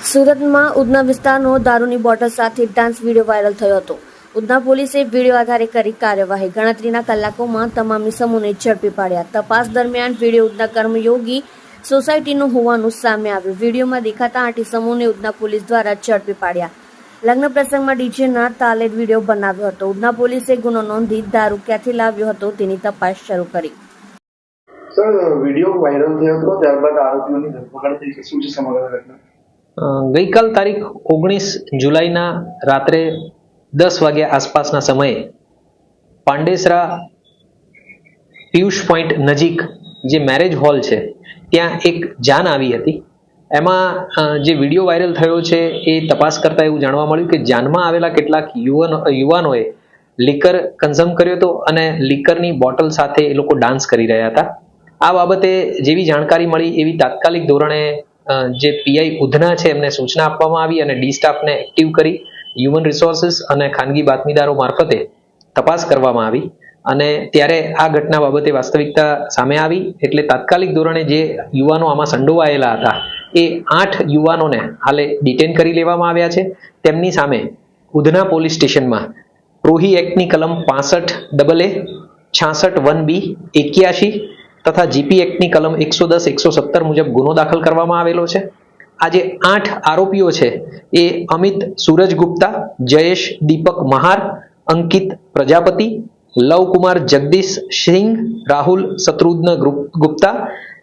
સુરતમાં ઉધના વિસ્તારનો દારૂની બોટલ સાથે ડાન્સ વિડીયો વાયરલ થયો હતો. ઉધના પોલીસે વિડીયો આધારે કરી કાર્યવાહી. ગણતરીના કલાકોમાં તમામ ઇસમોને ઝડપી પાડ્યા. તપાસ દરમિયાન વિડીયો ઉધના કર્મયોગી સોસાયટીનો હોવાનું સામે આવ્યું. વિડીયોમાં દેખાતા 8 ઇસમોને ઉધના પોલીસ દ્વારા ઝડપી પાડ્યા. લગ્ન પ્રસંગમાં ડીજેના તાલે વિડીયો બનાવ્યો હતો. ઉધના પોલીસે ગુનો નોંધી દારૂ ક્યાંથી લાવ્યો હતો તેની તપાસ શરૂ કરી. સર, વિડીયો વાયરલ થયો હતો, ત્યારબાદ આરોપીઓની ધરપકડ થઈ છે. શું છે સમગ્ર ઘટના? ગઈકાલ તારીખ 19 જુલાઈના રાત્રે 10 વાગ્યા આસપાસના સમયે પાંડેસરા પિયુષ પોઈન્ટ નજીક જે મેરેજ હોલ છે ત્યાં એક જાન આવી હતી. એમાં જે વિડીયો વાયરલ થયો છે એ તપાસ કરતા એવું જાણવા મળ્યું કે જાનમાં આવેલા કેટલાક યુવાનોએ લીકર કન્ઝ્યુમ કર્યો હતો અને લીકરની બોટલ સાથે એ લોકો ડાન્સ કરી રહ્યા હતા. આ બાબતે જેવી જાણકારી મળી એવી તાત્કાલિક ધોરણે જે પીઆઈ ઉધના છે એમને સૂચના આપવામાં આવી અને ડી સ્ટાફને એક્ટિવ કરી હ્યુમન રિસોર્સિસ અને ખાનગી બાતમીદારો મારફતે તપાસ કરવામાં આવી અને ત્યારે આ ઘટના બાબતે વાસ્તવિકતા સામે આવી. એટલે તાત્કાલિક ધોરણે જે યુવાનો આમાં સંડોવાયેલા હતા એ 8 યુવાનોને હાલે ડિટેન કરી લેવામાં આવ્યા છે. તેમની સામે ઉધના પોલીસ સ્ટેશનમાં પ્રોહી એક્ટની કલમ 65 AA 66 1B 81 તથા જીપી એક્ટની કલમ 110 117 મુજબ ગુનો દાખલ કરવામાં આવેલો છે. આ જે 8 આરોપીઓ છે એ અમિત સૂરજ ગુપ્તા, જયેશ દીપક મહાર, અંકિત પ્રજાપતિ, લવકુમાર જગદીશ સિંહ, રાહુલ શત્રુઘ્ન ગુપ્તા,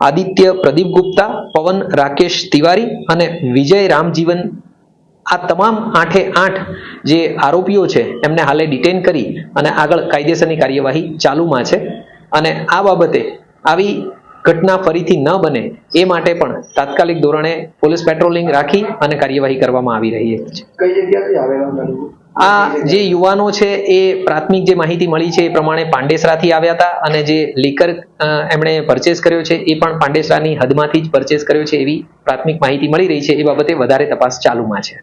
આદિત્ય પ્રદીપ ગુપ્તા, પવન રાકેશ તિવારી અને વિજય રામજીવન, આ તમામ 8 જે આરોપીઓ છે એમને હાલે ડિટેન કરી અને આગળ કાયદેસરની કાર્યવાહી ચાલુમાં છે. અને આ બાબતે આવી ઘટના ફરીથી ન બને એ માટે પણ તાત્કાલિક ધોરણે પોલીસ પેટ્રોલિંગ રાખી અને કાર્યવાહી કરવામાં આવી રહી છે. કઈ જગ્યાથી આવેલા? આ જે યુવાનો છે એ પ્રાથમિક જે માહિતી મળી છે એ પ્રમાણે પાંડેસરાથી આવ્યા હતા અને જે લીકર એમણે પરચેસ કર્યો છે એ પણ પાંડેસરાની હદમાંથી જ પરચેસ કર્યો છે એવી પ્રાથમિક માહિતી મળી રહી છે. એ બાબતે વધારે તપાસ ચાલુમાં છે.